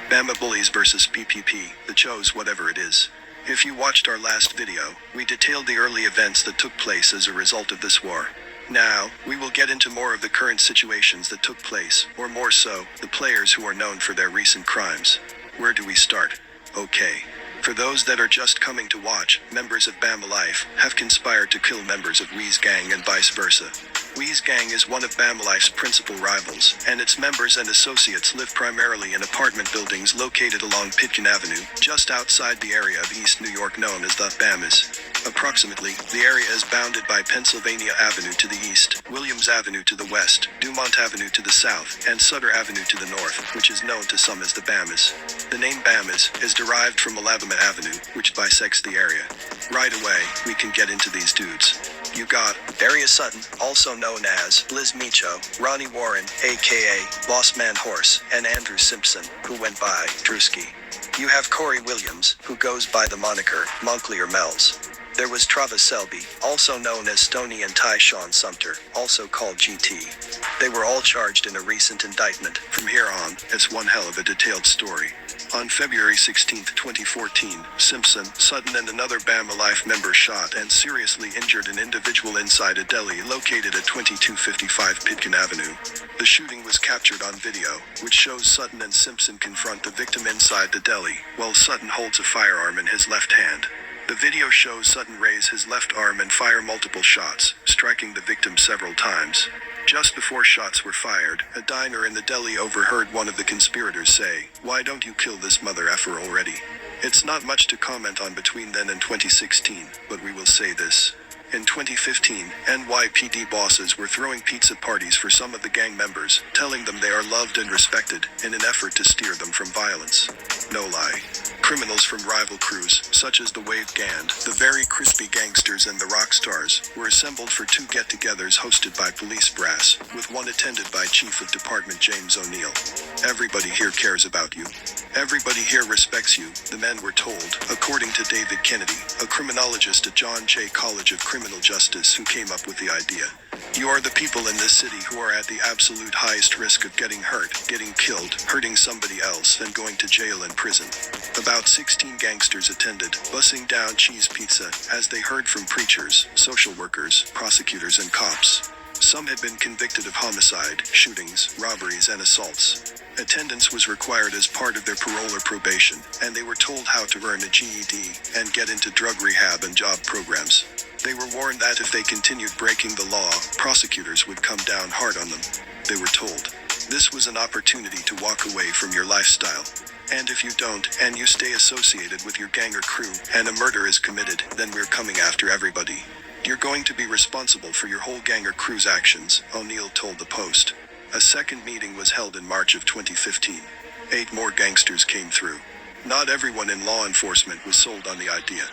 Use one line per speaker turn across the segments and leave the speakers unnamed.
Bama Bullies versus PPP, the Choos whatever it is. If you watched our last video, we detailed the early events that took place as a result of this war. Now, we will get into more of the current situations that took place, or more so, the players who are known for their recent crimes. Where do we start? Okay. For those that are just coming to watch, members of Bama Life have conspired to kill members of Wee's gang and vice versa. Wee's gang is one of Bama Life's principal rivals, and its members and associates live primarily in apartment buildings located along Pitkin Avenue, just outside the area of East New York known as the Bamas. Approximately, the area is bounded by Pennsylvania Avenue to the east, Williams Avenue to the west, Dumont Avenue to the south, and Sutter Avenue to the north, which is known to some as the Bamas. The name Bamas is derived from Alabama Avenue, which bisects the area. Right away, we can get into these dudes. You got Darius Sutton, also known as Liz Micho, Ronnie Warren, aka Boss Man Horse, and Andrew Simpson, who went by Drewski. You have Corey Williams, who goes by the moniker Moncler Mells. There was Travis Selby, also known as Stoney, and Tyshawn Sumter, also called GT. They were all charged in a recent indictment. From here on, it's one hell of a detailed story. On February 16, 2014, Simpson, Sutton, and another Bama Life member shot and seriously injured an individual inside a deli located at 2255 Pitkin Avenue. The shooting was captured on video, which shows Sutton and Simpson confront the victim inside the deli, while Sutton holds a firearm in his left hand. The video shows Sutton raise his left arm and fire multiple shots, striking the victim several times. Just before shots were fired, a diner in the deli overheard one of the conspirators say, "Why don't you kill this mother effer already?" It's not much to comment on between then and 2016, but we will say this. In 2015, NYPD bosses were throwing pizza parties for some of the gang members, telling them they are loved and respected, in an effort to steer them from violence. No lie. Criminals from rival crews, such as the Wave Gang, the Very Crispy Gangsters, and the Rockstars, were assembled for two get-togethers hosted by police brass, with one attended by Chief of Department James O'Neill. Everybody here cares about you. Everybody here respects you, the men were told, according to David Kennedy, a criminologist at John Jay College of Criminal Justice who came up with the idea. You are the people in this city who are at the absolute highest risk of getting hurt, getting killed, hurting somebody else, and going to jail and prison. About 16 gangsters attended, bussing down cheese pizza, as they heard from preachers, social workers, prosecutors, and cops. Some had been convicted of homicide, shootings, robberies, and assaults. Attendance was required as part of their parole or probation, and they were told how to earn a GED and get into drug rehab and job programs. They were warned that if they continued breaking the law, prosecutors would come down hard on them. They were told this was an opportunity to walk away from your lifestyle. And if you don't, and you stay associated with your gang or crew, and a murder is committed, then we're coming after everybody. You're going to be responsible for your whole gang or crew's actions, O'Neill told the Post. A second meeting was held in March of 2015. 8 more gangsters came through. Not everyone in law enforcement was sold on the idea.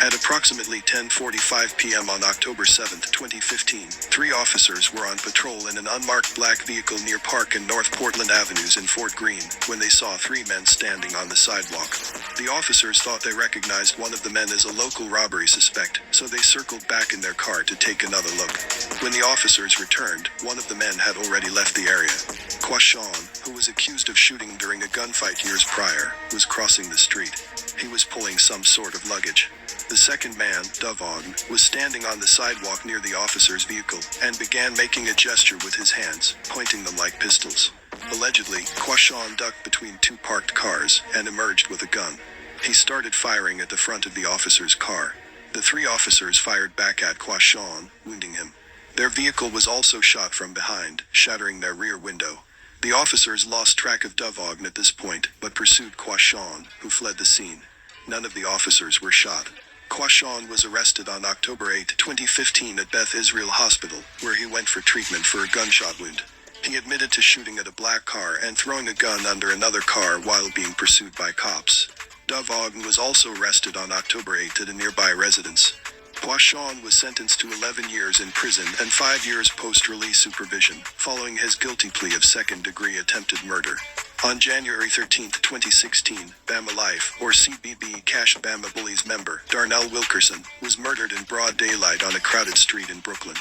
At approximately 10:45 p.m. on October 7, 2015, 3 officers were on patrol in an unmarked black vehicle near Park and North Portland Avenues in Fort Greene, when they saw 3 men standing on the sidewalk. The officers thought they recognized one of the men as a local robbery suspect, so they circled back in their car to take another look. When the officers returned, one of the men had already left the area. Quashon, who was accused of shooting during a gunfight years prior, was crossing the street. He was pulling some sort of luggage. The second man, Duvogn, was standing on the sidewalk near the officer's vehicle, and began making a gesture with his hands, pointing them like pistols. Allegedly, Quashon ducked between 2 parked cars, and emerged with a gun. He started firing at the front of the officer's car. The 3 officers fired back at Quashon, wounding him. Their vehicle was also shot from behind, shattering their rear window. The officers lost track of Duvogn at this point, but pursued Quashon, who fled the scene. None of the officers were shot. Quashon was arrested on October 8, 2015 at Beth Israel Hospital, where he went for treatment for a gunshot wound. He admitted to shooting at a black car and throwing a gun under another car while being pursued by cops. Duvogn was also arrested on October 8 at a nearby residence. Quashon was sentenced to 11 years in prison and 5 years post-release supervision, following his guilty plea of second-degree attempted murder. On January 13, 2016, Bama Life, or CBB Cash Bama Bullies member, Darnell Wilkerson, was murdered in broad daylight on a crowded street in Brooklyn.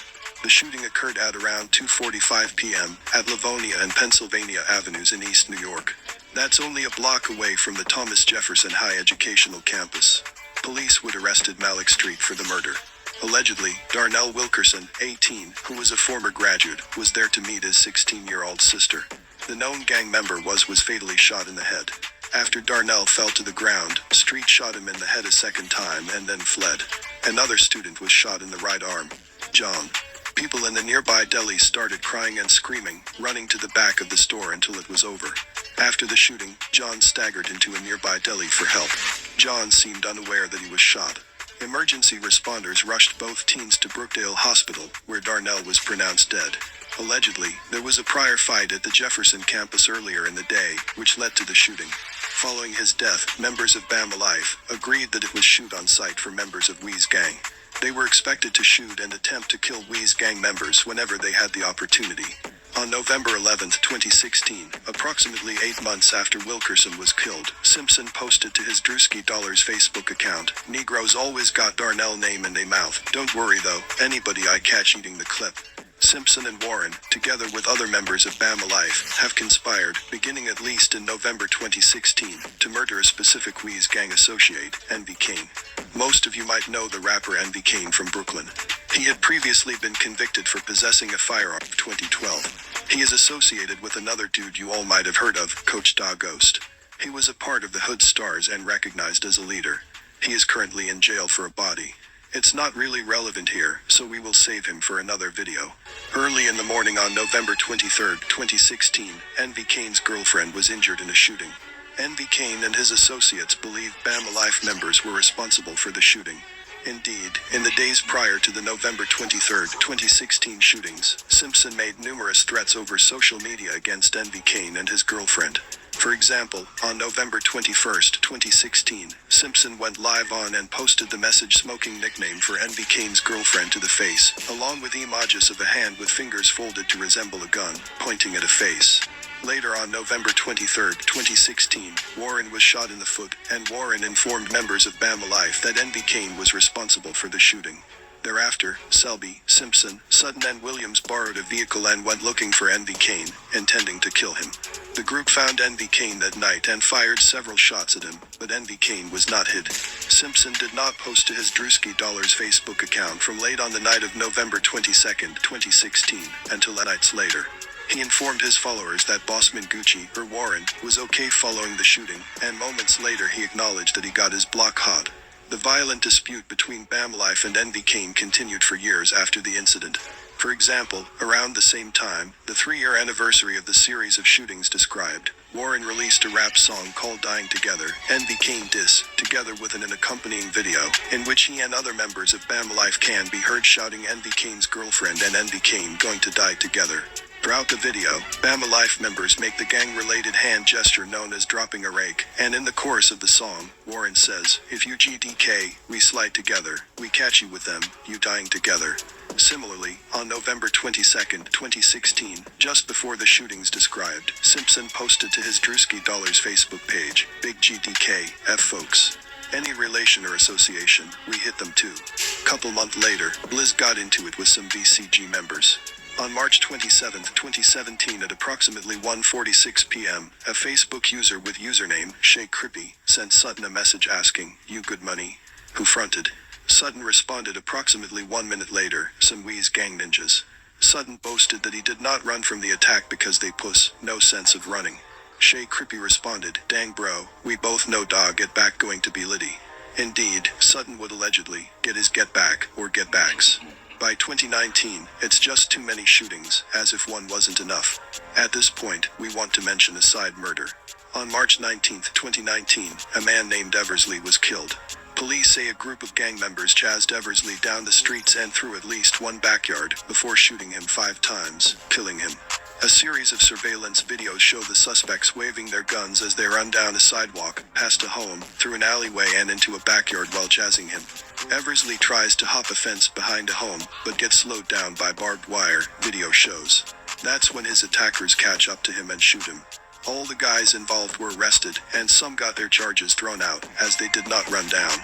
The shooting occurred at around 2:45 p.m. at Livonia and Pennsylvania Avenues in East New York. That's only a block away from the Thomas Jefferson High Educational Campus. Police would arrested Malik Street for the murder. Allegedly, Darnell Wilkerson, 18, who was a former graduate, was there to meet his 16-year-old sister. The known gang member was fatally shot in the head. After Darnell fell to the ground, Street shot him in the head a second time and then fled. Another student was shot in the right arm. John. People in the nearby deli started crying and screaming, running to the back of the store until it was over. After the shooting, John staggered into a nearby deli for help. John seemed unaware that he was shot. Emergency responders rushed both teens to Brookdale Hospital, where Darnell was pronounced dead. Allegedly, there was a prior fight at the Jefferson campus earlier in the day, which led to the shooting. Following his death, members of Bama Life agreed that it was shoot on sight for members of Wee's gang. They were expected to shoot and attempt to kill Wee's gang members whenever they had the opportunity. On November 11, 2016, approximately 8 months after Wilkerson was killed, Simpson posted to his Drewski Dollars Facebook account, "Negroes always got Darnell name in they mouth. Don't worry though, anybody I catch eating the clip." Simpson and Warren, together with other members of Bama Life, have conspired, beginning at least in November 2016, to murder a specific Wee's gang associate, Envy Kane. Most of you might know the rapper Envy Kane from Brooklyn. He had previously been convicted for possessing a firearm in 2012. He is associated with another dude you all might have heard of, Coach Da Ghost. He was a part of the Hood Stars and recognized as a leader. He is currently in jail for a body. It's not really relevant here, so we will save him for another video. Early in the morning on November 23, 2016, Envy Kane's girlfriend was injured in a shooting. Envy Kane and his associates believe Bama Life members were responsible for the shooting. Indeed, in the days prior to the November 23, 2016 shootings, Simpson made numerous threats over social media against Envy Kane and his girlfriend. For example, on November 21, 2016, Simpson went live on and posted the message smoking nickname for Envy Kane's girlfriend to the face, along with emojis of a hand with fingers folded to resemble a gun, pointing at a face. Later on November 23, 2016, Warren was shot in the foot, and Warren informed members of Bama Life that Envy Kane was responsible for the shooting. Thereafter, Selby, Simpson, Sutton and Williams borrowed a vehicle and went looking for Envy Kane, intending to kill him. The group found Envy Kane that night and fired several shots at him, but Envy Kane was not hit. Simpson did not post to his Drewski Dollars Facebook account from late on the night of November 22, 2016, until nights later. He informed his followers that Bossman Gucci, or Warren, was okay following the shooting, and moments later he acknowledged that he got his block hot. The violent dispute between Bama Life and Envy Kane continued for years after the incident. For example, around the same time, the 3-year anniversary of the series of shootings described, Warren released a rap song called Dying Together, Envy Kane Diss, together with an accompanying video, in which he and other members of Bama Life can be heard shouting Envy Kane's girlfriend and Envy Kane going to die together. Throughout the video, Bama Life members make the gang-related hand gesture known as dropping a rake, and in the chorus of the song, Warren says, "If you GDK, we slide together, we catch you with them, you dying together." Similarly, on November 22, 2016, just before the shootings described, Simpson posted to his Drewski Dollars Facebook page, "Big GDK, F folks. Any relation or association, we hit them too." Couple months later, Blizz got into it with some BCG members. On March 27, 2017 at approximately 1:46 p.m., a Facebook user with username Shay Crippy sent Sutton a message asking, "You good money? Who fronted?" Sutton responded approximately 1 minute later, "Some Wee's gang ninjas." Sutton boasted that he did not run from the attack because they puss, no sense of running. Shay Crippy responded, "Dang bro, we both know dog get back going to be litty." Indeed, Sutton would allegedly get his get back or get backs. By 2019, it's just too many shootings, as if one wasn't enough. At this point, we want to mention a side murder. On March 19, 2019, a man named Eversley was killed. Police say a group of gang members chased Eversley down the streets and through at least one backyard before shooting him 5 times, killing him. A series of surveillance videos show the suspects waving their guns as they run down a sidewalk, past a home, through an alleyway and into a backyard while chasing him. Eversley tries to hop a fence behind a home, but gets slowed down by barbed wire, video shows. That's when his attackers catch up to him and shoot him. All the guys involved were arrested, and some got their charges thrown out, as they did not run down.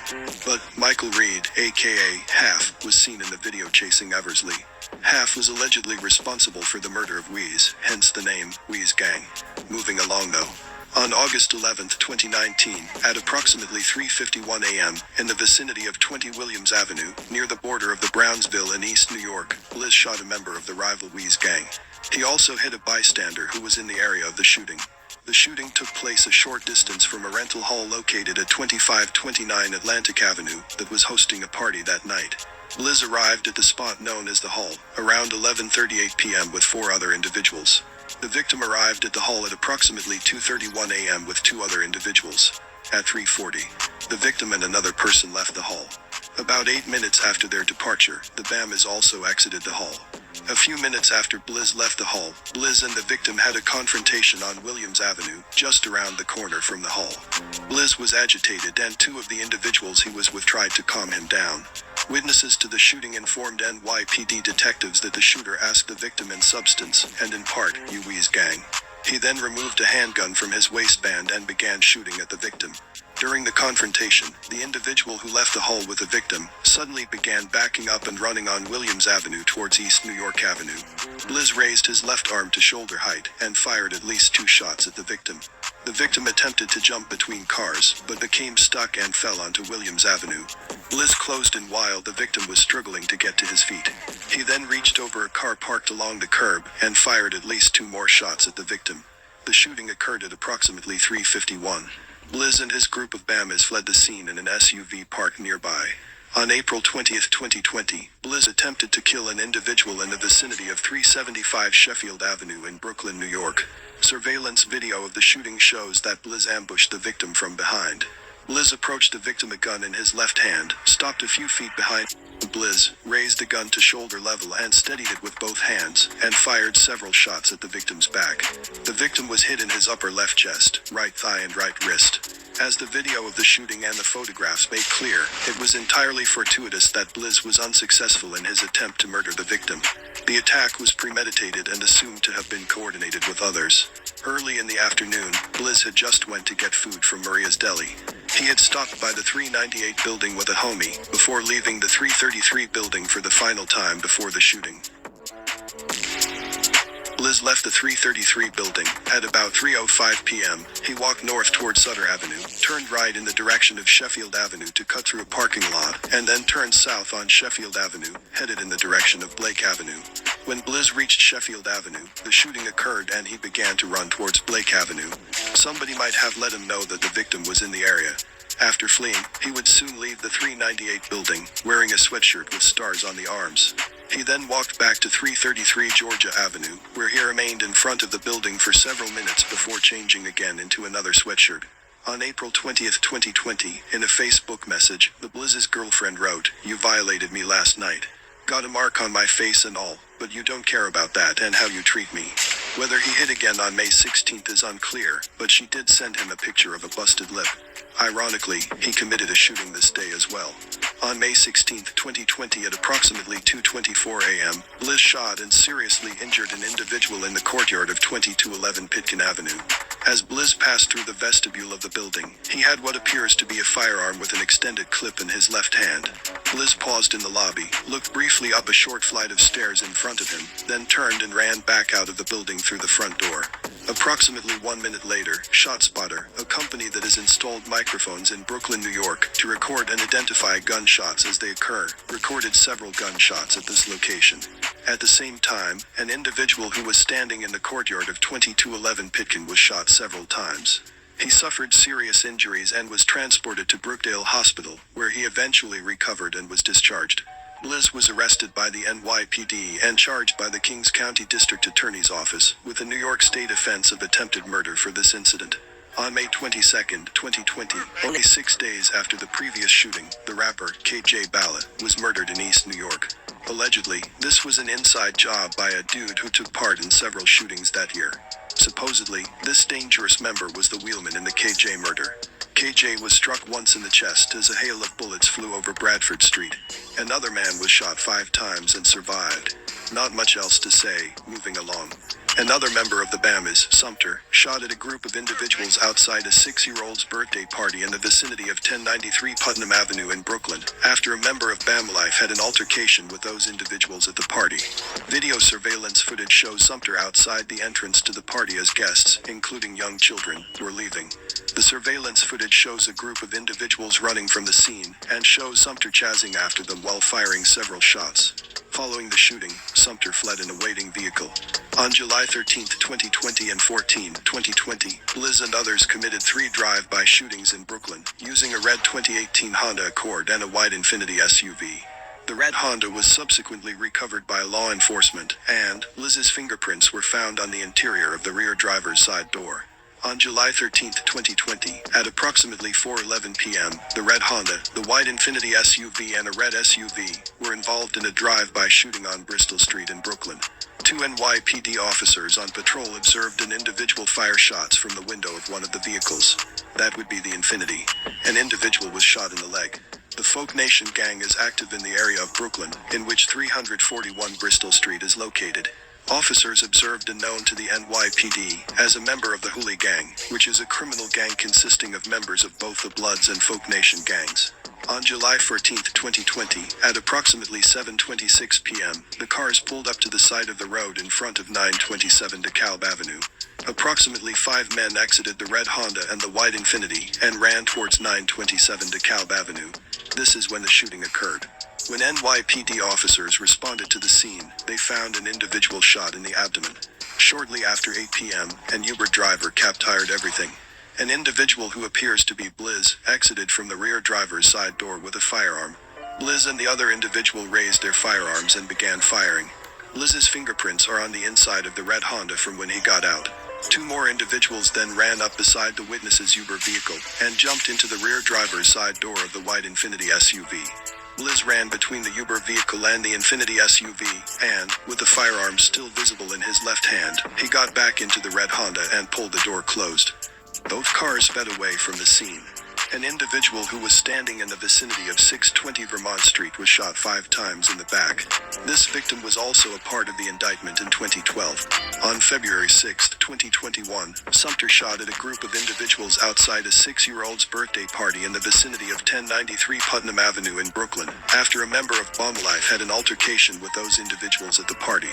But Michael Reed, aka Half, was seen in the video chasing Eversley. Half was allegedly responsible for the murder of Wheeze, hence the name, Wheeze Gang. Moving along though. On August 11, 2019, at approximately 3:51 a.m., in the vicinity of 20 Williams Avenue, near the border of the Brownsville in East New York, Bliss shot a member of the rival Wheeze Gang. He also hit a bystander who was in the area of the shooting. The shooting took place a short distance from a rental hall located at 2529 Atlantic Avenue that was hosting a party that night. Bliss arrived at the spot known as the Hall, around 11:38 p.m. with 4 other individuals. The victim arrived at the hall at approximately 2:31 a.m. with 2 other individuals. At 3:40, the victim and another person left the hall. About 8 minutes after their departure, the BAMers also exited the hall. A few minutes after Bliss left the hall, Bliss and the victim had a confrontation on Williams Avenue, just around the corner from the hall. Bliss was agitated and 2 of the individuals he was with tried to calm him down. Witnesses to the shooting informed NYPD detectives that the shooter asked the victim in substance, and in part, "You Wheeze Gang." He then removed a handgun from his waistband and began shooting at the victim. During the confrontation, the individual who left the hall with the victim suddenly began backing up and running on Williams Avenue towards East New York Avenue. Bliss raised his left arm to shoulder height and fired at least 2 shots at the victim. The victim attempted to jump between cars, but became stuck and fell onto Williams Avenue. Bliss closed in while the victim was struggling to get to his feet. He then reached over a car parked along the curb and fired at least 2 more shots at the victim. The shooting occurred at approximately 3:51. Bliss and his group of BAMers fled the scene in an SUV parked nearby. On April 20, 2020, Bliss attempted to kill an individual in the vicinity of 375 Sheffield Avenue in Brooklyn, New York. Surveillance video of the shooting shows that Bliss ambushed the victim from behind. Bliss approached the victim, a gun in his left hand, stopped a few feet behind. Bliss raised the gun to shoulder level and steadied it with both hands, and fired several shots at the victim's back. The victim was hit in his upper left chest, right thigh and right wrist. As the video of the shooting and the photographs made clear, it was entirely fortuitous that Bliss was unsuccessful in his attempt to murder the victim. The attack was premeditated and assumed to have been coordinated with others. Early in the afternoon, Bliss had just went to get food from Maria's Deli. He had stopped by the 398 building with a homie, before leaving the 333 building for the final time before the shooting. Bliss left the 333 building. At about 3:05 p.m., he walked north toward Sutter Avenue, turned right in the direction of Sheffield Avenue to cut through a parking lot, and then turned south on Sheffield Avenue, headed in the direction of Blake Avenue. When Bliss reached Sheffield Avenue, the shooting occurred and he began to run towards Blake Avenue. Somebody might have let him know that the victim was in the area. After fleeing, he would soon leave the 398 building, wearing a sweatshirt with stars on the arms. He then walked back to 333 Georgia Avenue, where he remained in front of the building for several minutes before changing again into another sweatshirt. On April 20, 2020, in a Facebook message, the Bliss's girlfriend wrote, "You violated me last night. Got a mark on my face and all, but you don't care about that and how you treat me." Whether he hit again on May 16 is unclear, but she did send him a picture of a busted lip. Ironically, he committed a shooting this day as well. On May 16, 2020 at approximately 2:24 a.m., Bliss shot and seriously injured an individual in the courtyard of 2211 Pitkin Avenue. As Bliss passed through the vestibule of the building, he had what appears to be a firearm with an extended clip in his left hand. Bliss paused in the lobby, looked briefly up a short flight of stairs in front of him, then turned and ran back out of the building through the front door. Approximately 1 minute later, ShotSpotter, a company that has installed microphones in Brooklyn, New York, to record and identify gunshots as they occur, recorded several gunshots at this location. At the same time, an individual who was standing in the courtyard of 2211 Pitkin was shot several times. He suffered serious injuries and was transported to Brookdale Hospital, where he eventually recovered and was discharged. Bliss was arrested by the NYPD and charged by the Kings County District Attorney's Office with a New York State offense of attempted murder for this incident. On May 22, 2020, only 6 days after the previous shooting, the rapper KJ Ballett was murdered in East New York. Allegedly, this was an inside job by a dude who took part in several shootings that year. Supposedly, this dangerous member was the wheelman in the KJ murder. KJ was struck once in the chest as a hail of bullets flew over Bradford Street. Another man was shot 5 times and survived. Not much else to say, moving along. Another member of the BAMers, Sumter, shot at a group of individuals outside a 6-year-old's birthday party in the vicinity of 1093 Putnam Avenue in Brooklyn, after a member of BAM Life had an altercation with those individuals at the party. Video surveillance footage shows Sumter outside the entrance to the party as guests, including young children, were leaving. The surveillance footage shows a group of individuals running from the scene, and shows Sumter chasing after them while firing several shots. Following the shooting, Sumter fled in a waiting vehicle. On July 13, 2020 and 14, 2020, Liz and others committed 3 drive-by shootings in Brooklyn, using a red 2018 Honda Accord and a white Infiniti SUV. The red Honda was subsequently recovered by law enforcement, and Liz's fingerprints were found on the interior of the rear driver's side door. On July 13, 2020, at approximately 4:11 p.m., the red Honda, the white Infiniti SUV and a red SUV were involved in a drive-by shooting on Bristol Street in Brooklyn. 2 NYPD officers on patrol observed an individual fire shots from the window of one of the vehicles. That would be the Infiniti. An individual was shot in the leg. The Folk Nation gang is active in the area of Brooklyn, in which 341 Bristol Street is located. Officers observed a known to the NYPD as a member of the Hooli Gang, which is a criminal gang consisting of members of both the Bloods and Folk Nation gangs. On July 14, 2020, at approximately 7:26 p.m., the cars pulled up to the side of the road in front of 927 DeKalb Avenue. Approximately 5 men exited the red Honda and the white Infiniti and ran towards 927 DeKalb Avenue. This is when the shooting occurred. When NYPD officers responded to the scene, they found an individual shot in the abdomen. Shortly after 8 p.m., an Uber driver captured everything. An individual who appears to be Blizz exited from the rear driver's side door with a firearm. Blizz and the other individual raised their firearms and began firing. Blizz's fingerprints are on the inside of the red Honda from when he got out. 2 more individuals then ran up beside the witness's Uber vehicle and jumped into the rear driver's side door of the white Infiniti SUV. Blizz ran between the Uber vehicle and the Infiniti SUV, and, with the firearm still visible in his left hand, he got back into the red Honda and pulled the door closed. Both cars sped away from the scene. An individual who was standing in the vicinity of 620 Vermont Street was shot 5 times in the back. This victim was also a part of the indictment in 2012. On February 6, 2021, Sumter shot at a group of individuals outside a 6-year-old's birthday party in the vicinity of 1093 Putnam Avenue in Brooklyn, after a member of Bomb Life had an altercation with those individuals at the party.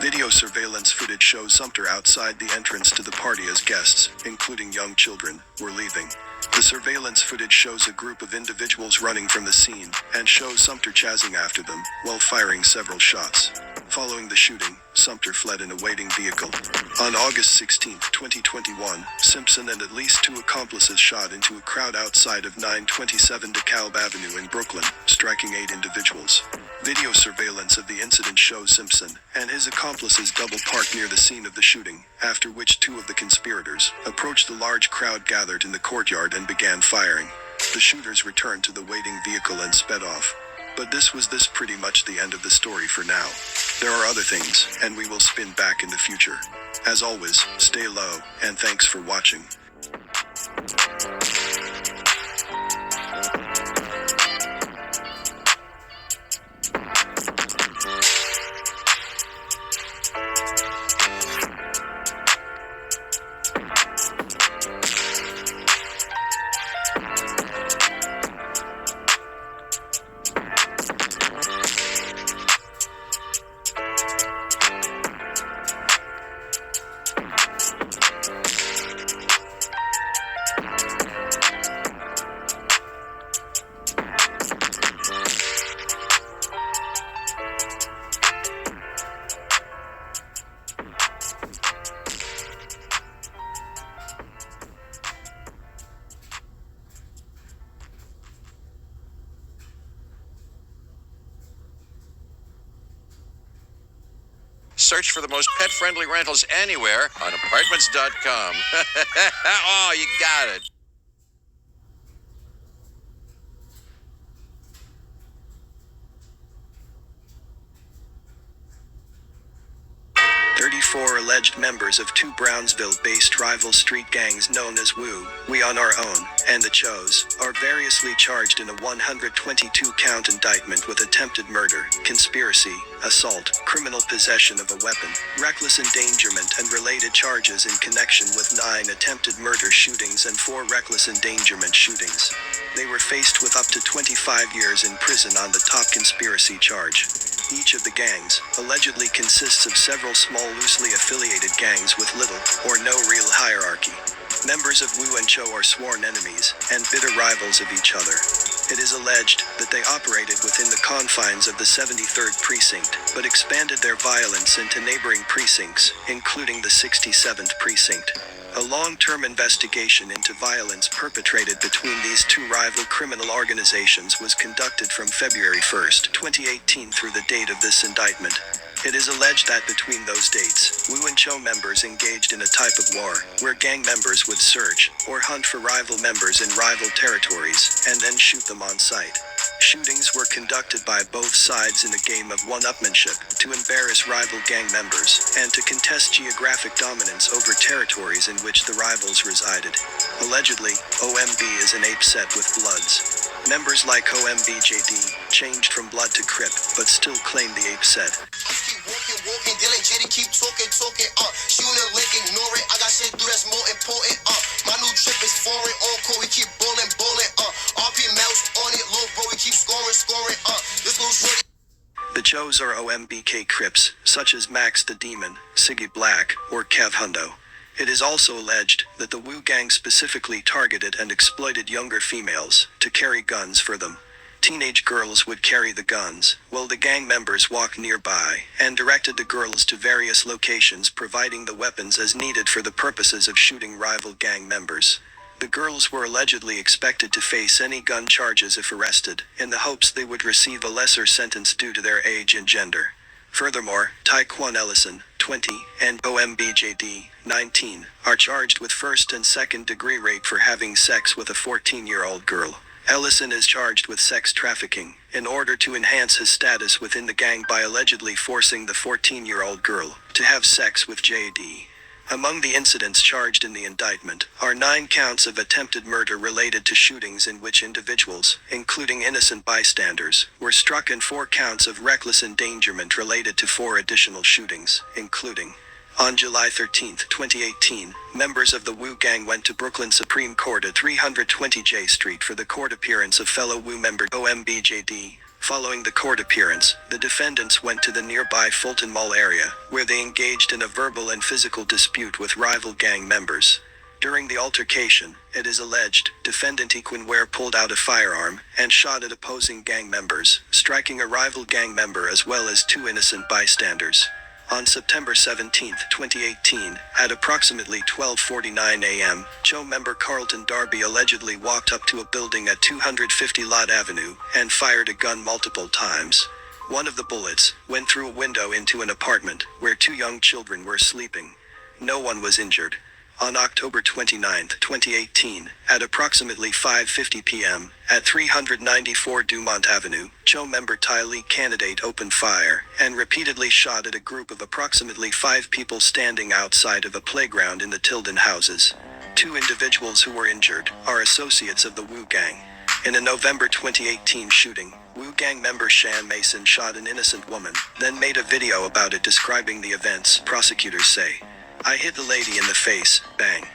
Video surveillance footage shows Sumter outside the entrance to the party as guests, including young children, were leaving. The surveillance footage shows a group of individuals running from the scene, and shows Sumter chasing after them, while firing several shots. Following the shooting, Sumter fled in a waiting vehicle. On August 16, 2021, Simpson and at least 2 accomplices shot into a crowd outside of 927 DeKalb Avenue in Brooklyn, striking 8 individuals. Video surveillance of the incident shows Simpson and his accomplices double-parked near the scene of the shooting, after which 2 of the conspirators approached the large crowd gathered in the courtyard and began firing. The shooters returned to the waiting vehicle and sped off. But this was pretty much the end of the story for now. There are other things, and we will spin back in the future. As always, stay low, and thanks for watching.
Search for the most pet-friendly rentals anywhere on apartments.com. Oh, you got it.
34 alleged members of two Brownsville-based rival street gangs known as Woo, We On Our Own, and the Choos, are variously charged in a 122-count indictment with attempted murder, conspiracy, assault, criminal possession of a weapon, reckless endangerment and related charges in connection with 9 attempted murder shootings and 4 reckless endangerment shootings. They were faced with up to 25 years in prison on the top conspiracy charge. Each of the gangs allegedly consists of several small loosely affiliated gangs with little or no real hierarchy. Members of Woo and Cho are sworn enemies and bitter rivals of each other. It is alleged that they operated within the confines of the 73rd Precinct, but expanded their violence into neighboring precincts, including the 67th Precinct. A long-term investigation into violence perpetrated between these two rival criminal organizations was conducted from February 1, 2018 through the date of this indictment. It is alleged that between those dates, Woo and Cho members engaged in a type of war, where gang members would search or hunt for rival members in rival territories, and then shoot them on sight. Shootings were conducted by both sides in a game of one-upmanship, to embarrass rival gang members, and to contest geographic dominance over territories in which the rivals resided. Allegedly, OMB is an ape set with Bloods. Members like OMBJD changed from Blood to Crip, but still claim the ape set.
Walking, Dylan Jetty keep talking, shooting a lick, ignore it, I got shit to do that's more important, my new trip is foreign, on court, we keep ballin', RP mouse on it, little bro, we keep scoring, this little shorty.
The Choos are OMBK Crips, such as Max the Demon, Siggy Black, or Kev Hundo. It is also alleged that the Woo gang specifically targeted and exploited younger females to carry guns for them. Teenage girls would carry the guns, while the gang members walked nearby, and directed the girls to various locations, providing the weapons as needed for the purposes of shooting rival gang members. The girls were allegedly expected to face any gun charges if arrested, in the hopes they would receive a lesser sentence due to their age and gender. Furthermore, Taekwon Ellison, 20, and OMBJD, 19, are charged with first and second degree rape for having sex with a 14-year-old girl. Ellison is charged with sex trafficking, in order to enhance his status within the gang by allegedly forcing the 14-year-old girl to have sex with JD. Among the incidents charged in the indictment are 9 counts of attempted murder related to shootings in which individuals, including innocent bystanders, were struck, and 4 counts of reckless endangerment related to 4 additional shootings, including: on July 13, 2018, members of the Woo gang went to Brooklyn Supreme Court at 320 J Street for the court appearance of fellow Woo member OMBJD. Following the court appearance, the defendants went to the nearby Fulton Mall area, where they engaged in a verbal and physical dispute with rival gang members. During the altercation, it is alleged, defendant Equinware pulled out a firearm and shot at opposing gang members, striking a rival gang member as well as 2 innocent bystanders. On September 17, 2018, at approximately 12:49 a.m., Cho member Carlton Darby allegedly walked up to a building at 250 Lott Avenue and fired a gun multiple times. One of the bullets went through a window into an apartment where 2 young children were sleeping. No one was injured. On October 29, 2018, at approximately 5:50 p.m., at 394 Dumont Avenue, Cho member Ty Lee candidate opened fire and repeatedly shot at a group of approximately 5 people standing outside of a playground in the Tilden houses. 2 individuals who were injured are associates of the Woo gang. In a November 2018 shooting, Woo gang member Shan Mason shot an innocent woman, then made a video about it describing the events. Prosecutors say, "I hit the lady in the face, bang."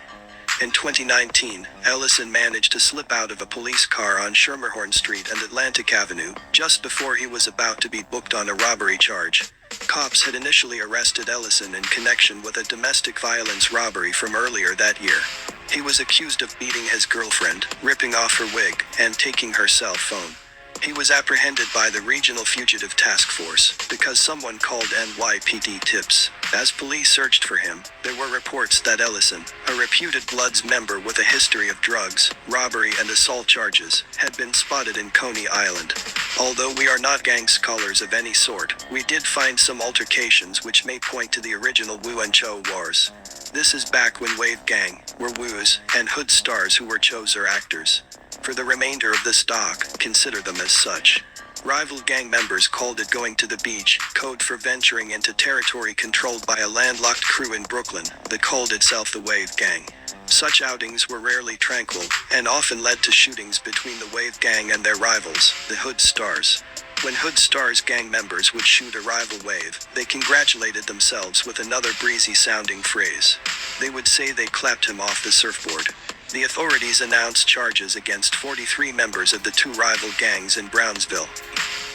In 2019, Ellison managed to slip out of a police car on Schermerhorn Street and Atlantic Avenue, just before he was about to be booked on a robbery charge. Cops had initially arrested Ellison in connection with a domestic violence robbery from earlier that year. He was accused of beating his girlfriend, ripping off her wig, and taking her cell phone. He was apprehended by the Regional Fugitive Task Force because someone called NYPD tips. As police searched for him, there were reports that Ellison, a reputed Bloods member with a history of drugs, robbery and assault charges, had been spotted in Coney Island. Although we are not gang scholars of any sort, we did find some altercations which may point to the original Woo and Cho wars. This is back when Wave Gang were Woos and Hood stars who were Choos or actors. For the remainder of this doc, consider them as such. Rival gang members called it going to the beach, code for venturing into territory controlled by a landlocked crew in Brooklyn, that called itself the Wave Gang. Such outings were rarely tranquil, and often led to shootings between the Wave Gang and their rivals, the Hood Stars. When Hood Stars gang members would shoot a rival wave, they congratulated themselves with another breezy-sounding phrase. They would say they clapped him off the surfboard. The authorities announced charges against 43 members of the two rival gangs in Brownsville.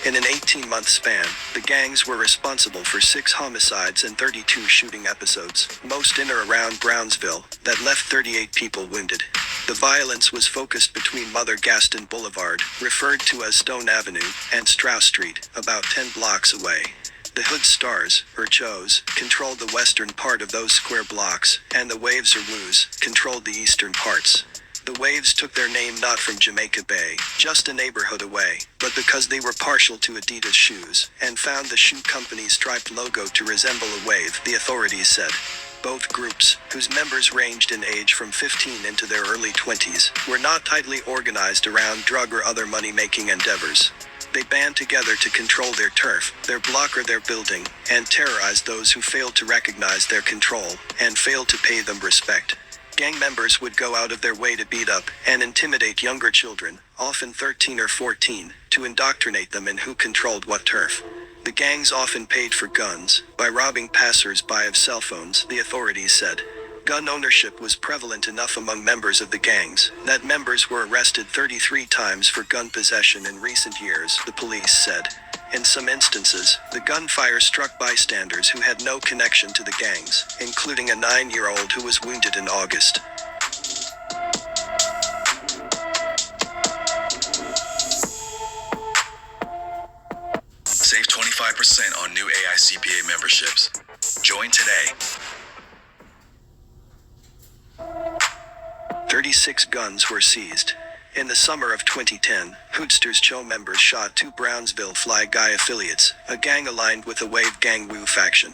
In an 18-month span, the gangs were responsible for 6 homicides and 32 shooting episodes, most in or around Brownsville, that left 38 people wounded. The violence was focused between Mother Gaston Boulevard, referred to as Stone Avenue, and Strauss Street, about 10 blocks away. The Hood Stars, or Choos, controlled the western part of those square blocks, and the Waves or Woos controlled the eastern parts. The Waves took their name not from Jamaica Bay, just a neighborhood away, but because they were partial to Adidas shoes, and found the shoe company's striped logo to resemble a wave, the authorities said. Both groups, whose members ranged in age from 15 into their early 20s, were not tightly organized around drug or other money-making endeavors. They band together to control their turf, their block or their building, and terrorize those who failed to recognize their control, and failed to pay them respect. Gang members would go out of their way to beat up and intimidate younger children, often 13 or 14, to indoctrinate them in who controlled what turf. The gangs often paid for guns, by robbing passers-by of cell phones, the authorities said. Gun ownership was prevalent enough among members of the gangs that members were arrested 33 times for gun possession in recent years, the police said. In some instances, the gunfire struck bystanders who had no connection to the gangs, including a 9-year-old who was wounded in August.
Save 25% on new AICPA memberships. Join today.
36 guns were seized. In the summer of 2010, Hoodsters Cho members shot 2 Brownsville Fly Guy affiliates, a gang aligned with the Wave Gang Wu faction.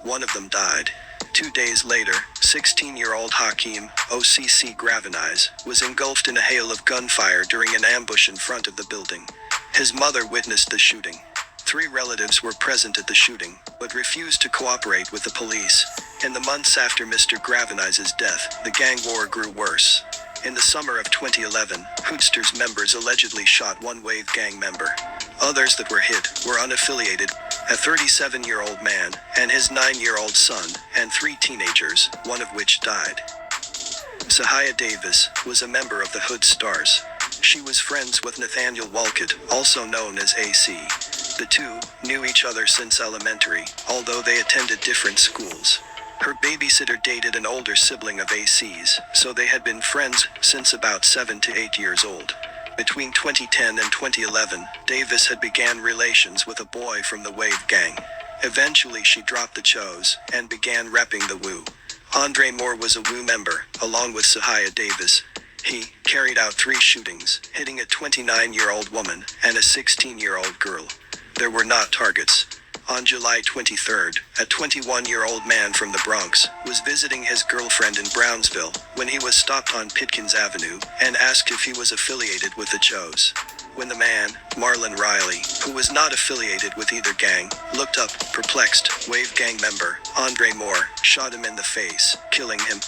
One of them died. 2 days later, 16-year-old Hakeem, OCC Gravenize, was engulfed in a hail of gunfire during an ambush in front of the building. His mother witnessed the shooting. 3 relatives were present at the shooting, but refused to cooperate with the police. In the months after Mr. Gravenize's death, the gang war grew worse. In the summer of 2011, Hoodsters members allegedly shot 1 Wave Gang member. Others that were hit were unaffiliated, a 37-year-old man, and his 9-year-old son, and 3 teenagers, one of which died. Sahaya Davis was a member of the Hood Stars. She was friends with Nathaniel Walcott, also known as AC. The two knew each other since elementary, although they attended different schools. Her babysitter dated an older sibling of AC's, so they had been friends since about 7 to 8 years old. Between 2010 and 2011, Davis had began relations with a boy from the Wave Gang. Eventually she dropped the Choos, and began repping the Wu. Andre Moore was a Wu member, along with Sahaya Davis. He carried out 3 shootings, hitting a 29-year-old woman and a 16-year-old girl. There were not targets. On July 23rd, a 21-year-old man from the Bronx was visiting his girlfriend in Brownsville when he was stopped on Pitkins Avenue and asked if he was affiliated with the Choos. When the man, Marlon Riley, who was not affiliated with either gang, looked up, perplexed, Wave Gang member, Andre Moore, shot him in the face, killing him.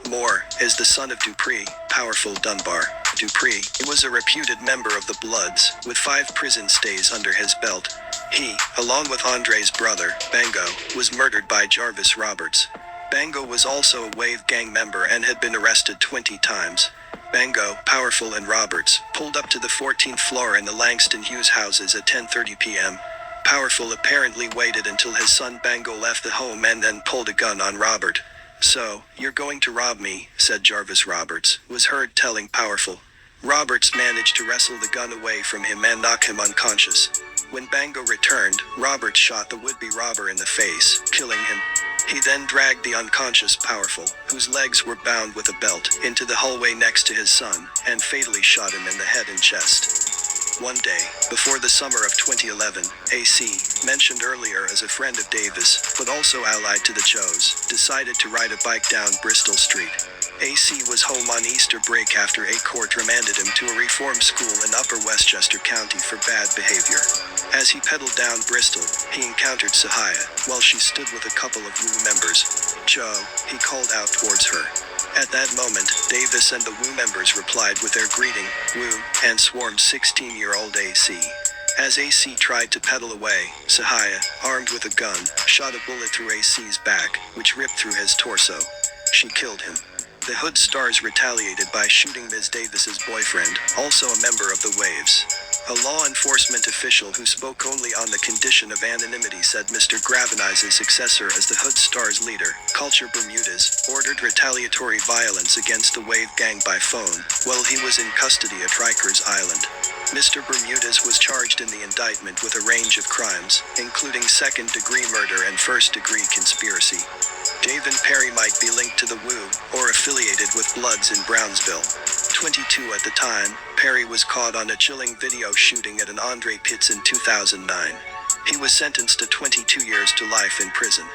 Moore is the son of Dupree, Powerful Dunbar. Dupree was a reputed member of the Bloods, with 5 prison stays under his belt. He, along with Andre's brother, Bango, was murdered by Jarvis Roberts. Bango was also a Wave Gang member and had been arrested 20 times. Bango, Powerful and Roberts pulled up to the 14th floor in the Langston Hughes houses at 10:30 p.m. Powerful apparently waited until his son Bango left the home and then pulled a gun on Robert. "So, you're going to rob me," said Jarvis Roberts, was heard telling Powerful. Roberts managed to wrestle the gun away from him and knock him unconscious. When Bango returned, Roberts shot the would-be robber in the face, killing him. He then dragged the unconscious Powerful, whose legs were bound with a belt, into the hallway next to his son, and fatally shot him in the head and chest. One day, before the summer of 2011, AC, mentioned earlier as a friend of Davis, but also allied to the Choos, decided to ride a bike down Bristol Street. AC was home on Easter break after a court remanded him to a reform school in Upper Westchester County for bad behavior. As he pedaled down Bristol, he encountered Sahaya, while she stood with a couple of Woo members. "Joe," he called out towards her. At that moment, Davis and the Woo members replied with their greeting, "Woo," and swarmed 16-year-old AC. As AC tried to pedal away, Sahaya, armed with a gun, shot a bullet through AC's back, which ripped through his torso. She killed him. The Hood Stars retaliated by shooting Ms. Davis's boyfriend, also a member of the Waves. A law enforcement official who spoke only on the condition of anonymity said Mr. Gravenize's successor as the Hood Stars leader, Culture Bermudez, ordered retaliatory violence against the Wave gang by phone, while he was in custody at Rikers Island. Mr. Bermudez was charged in the indictment with a range of crimes, including second-degree murder and first-degree conspiracy. Davin Perry might be linked to the Woo, or affiliated with Bloods in Brownsville. 22 at the time, Perry was caught on a chilling video shooting at an Andre Pitts in 2009. He was sentenced to 22 years to life in prison.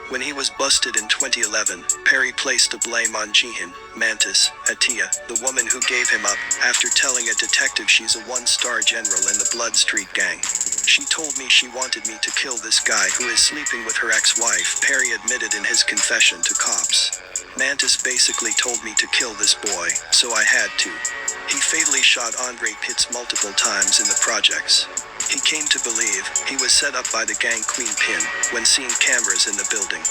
When he was busted in 2011, Perry placed the blame on Jihin Mantis Atia, the woman who gave him up, after telling a detective she's a one-star general in the Blood Street gang. "She told me she wanted me to kill this guy who is sleeping with her ex-wife," Perry admitted in his confession to cops. "Mantis basically told me to kill this boy, so I had to." He fatally shot Andre Pitts multiple times in the projects. He came to believe he was set up by the gang Queen Pin when seeing cameras in the building.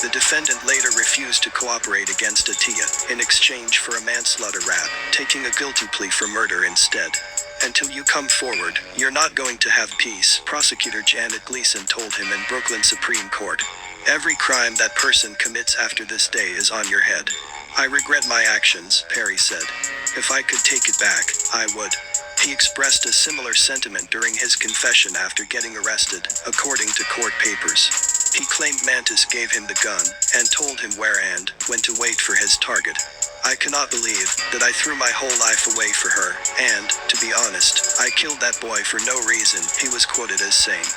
The defendant later refused to cooperate against Atia in exchange for a manslaughter rap, taking a guilty plea for murder instead. "Until you come forward, you're not going to have peace," prosecutor Janet Gleason told him in Brooklyn Supreme Court. "Every crime that person commits after this day is on your head." "I regret my actions," Perry said. "If I could take it back, I would." He expressed a similar sentiment during his confession after getting arrested, according to court papers. He claimed Mantis gave him the gun, and told him where and when to wait for his target. "I cannot believe that I threw my whole life away for her, and, to be honest, I killed that boy for no reason," he was quoted as saying.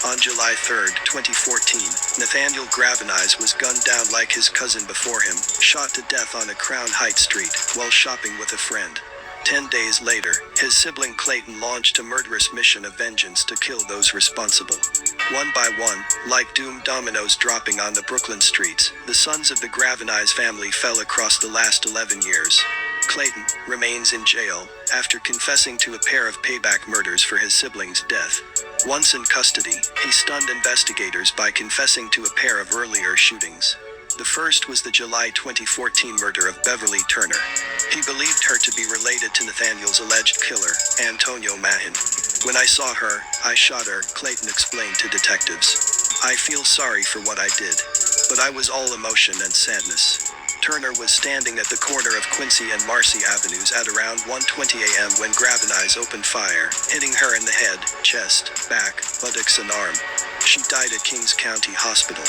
On July 3, 2014, Nathaniel Gravenize was gunned down like his cousin before him, shot to death on a Crown Heights street, while shopping with a friend. 10 days later, his sibling Clayton launched a murderous mission of vengeance to kill those responsible. One by one, like doomed dominoes dropping on the Brooklyn streets, the sons of the Gravenize family fell across the last 11 years. Clayton remains in jail after confessing to a pair of payback murders for his siblings' death. Once in custody, he stunned investigators by confessing to a pair of earlier shootings. The first was the July 2014 murder of Beverly Turner. He believed her to be related to Nathaniel's alleged killer, Antonio Mahin. "When I saw her, I shot her," Clayton explained to detectives. "I feel sorry for what I did. But I was all emotion and sadness." Turner was standing at the corner of Quincy and Marcy Avenues at around 1:20 a.m. when Gravenize opened fire, hitting her in the head, chest, back, buttocks and arm. She died at Kings County Hospital.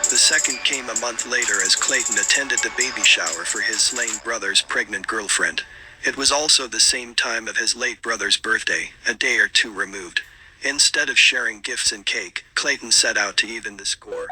The second came a month later as Clayton attended the baby shower for his slain brother's pregnant girlfriend. It was also the same time of his late brother's birthday, a day or two removed. Instead of sharing gifts and cake, Clayton set out to even the score.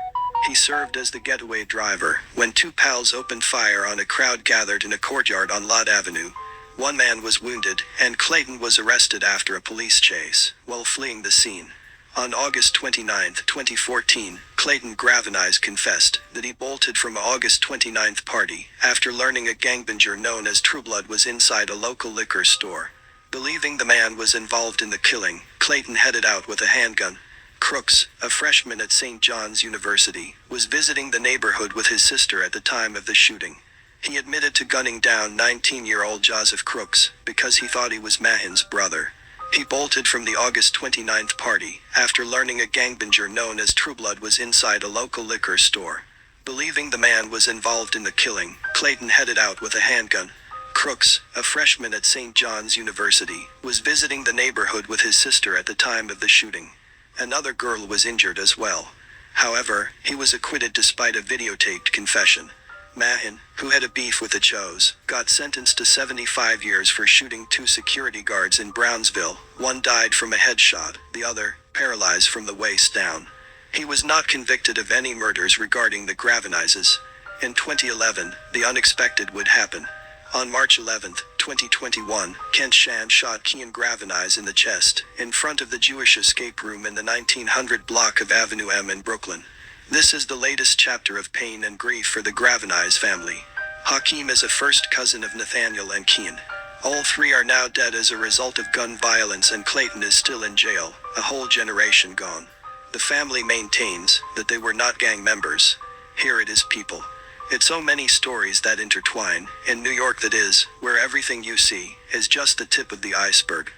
He served as the getaway driver when two pals opened fire on a crowd gathered in a courtyard on Lott Avenue. One man was wounded, and Clayton was arrested after a police chase while fleeing the scene. On August 29, 2014, Clayton Gravenize confessed that he bolted from an August 29th party after learning a gangbanger known as True Blood was inside a local liquor store. Believing the man was involved in the killing, Clayton headed out with a handgun. Crooks, a freshman at St. John's University, was visiting the neighborhood with his sister at the time of the shooting. He admitted to gunning down 19-year-old Joseph Crooks because he thought he was Mahin's brother. He bolted from the August 29th party after learning a gangbanger known as True Blood was inside a local liquor store. Believing the man was involved in the killing, Clayton headed out with a handgun. Crooks, a freshman at St. John's University, was visiting the neighborhood with his sister at the time of the shooting. Another girl was injured as well. However, he was acquitted despite a videotaped confession. Mahin, who had a beef with the Choos, got sentenced to 75 years for shooting 2 security guards in Brownsville. One died from a headshot, the other, paralyzed from the waist down. He was not convicted of any murders regarding the Gravenizes. In 2011, the unexpected would happen. On March 11, 2021, Kent Shan shot Kian Gravenize in the chest, in front of the Jewish escape room in the 1900 block of Avenue M in Brooklyn. This is the latest chapter of pain and grief for the Gravenize family. Hakeem is a first cousin of Nathaniel and Kian. All 3 are now dead as a result of gun violence, and Clayton is still in jail, a whole generation gone. The family maintains that they were not gang members. Here it is, people. It's so many stories that intertwine, in New York that is, where everything you see is just the tip of the iceberg.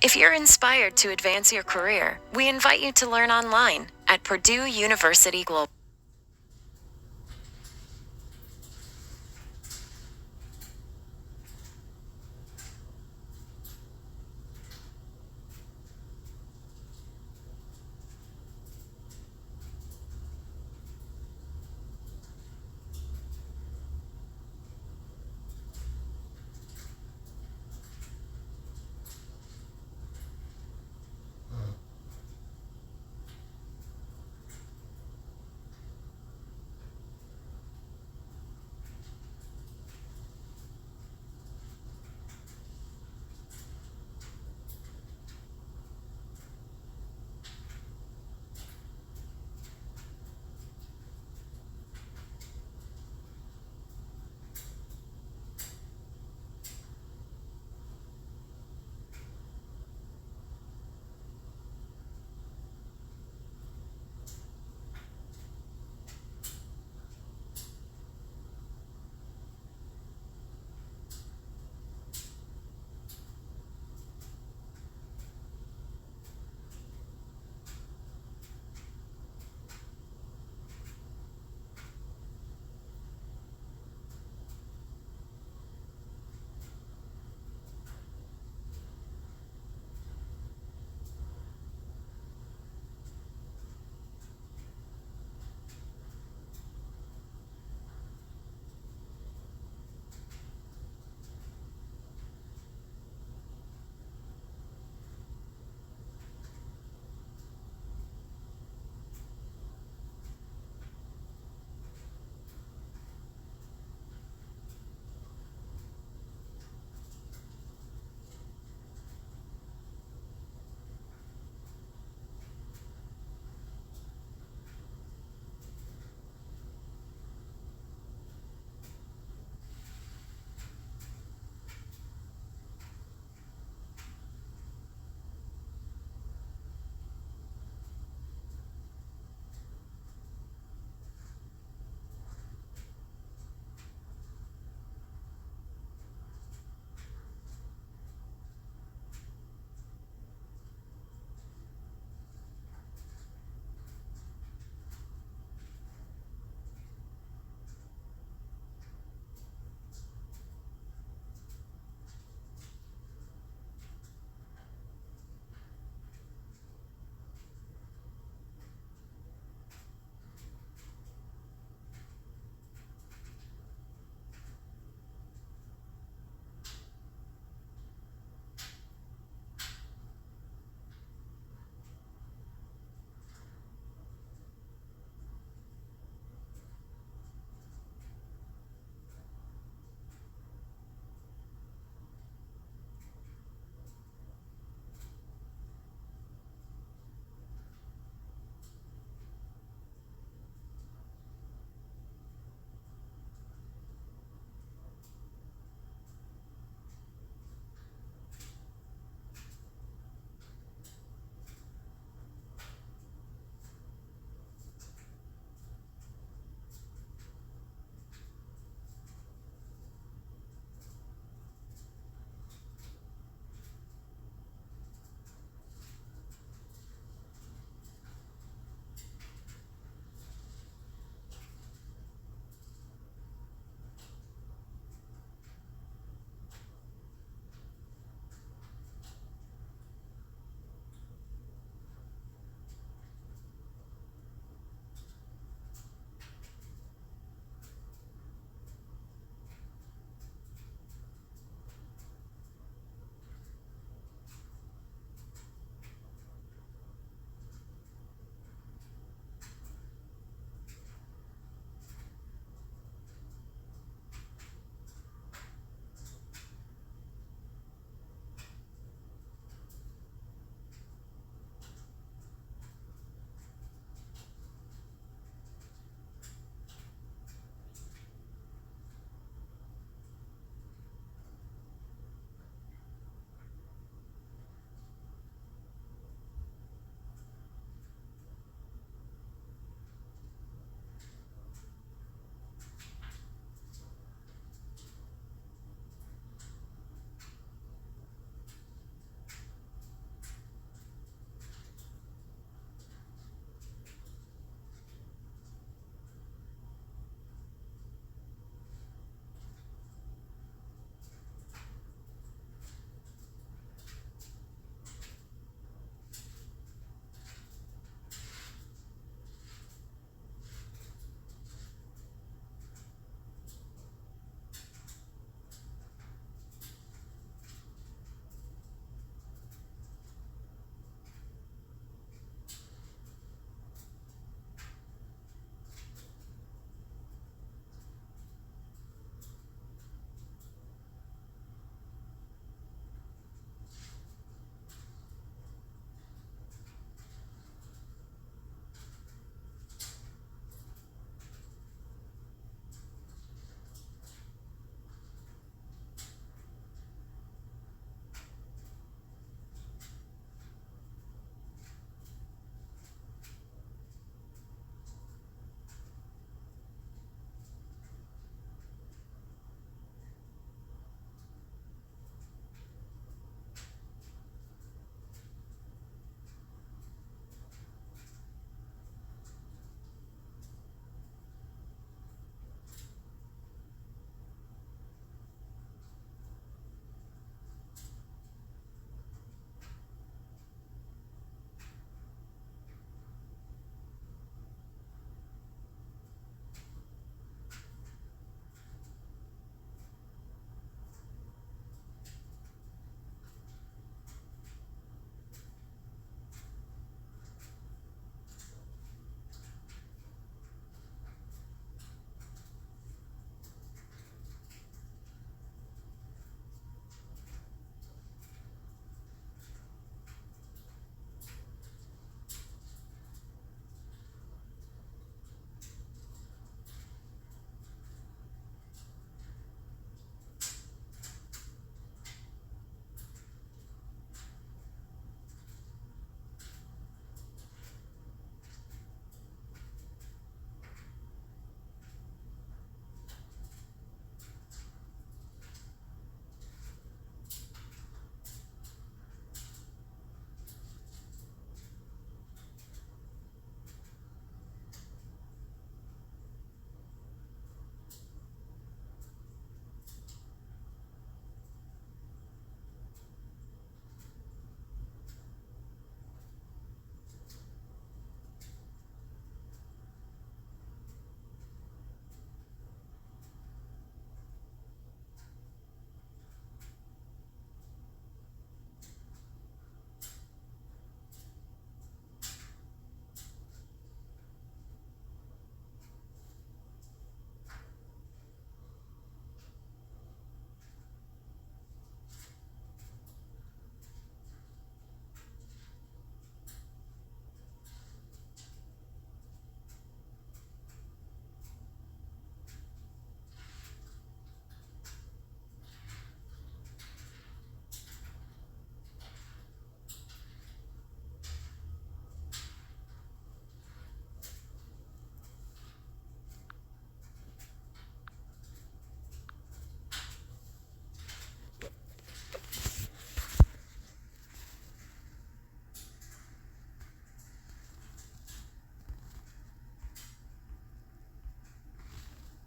If you're inspired to advance your career, we invite you to learn online at Purdue University Global.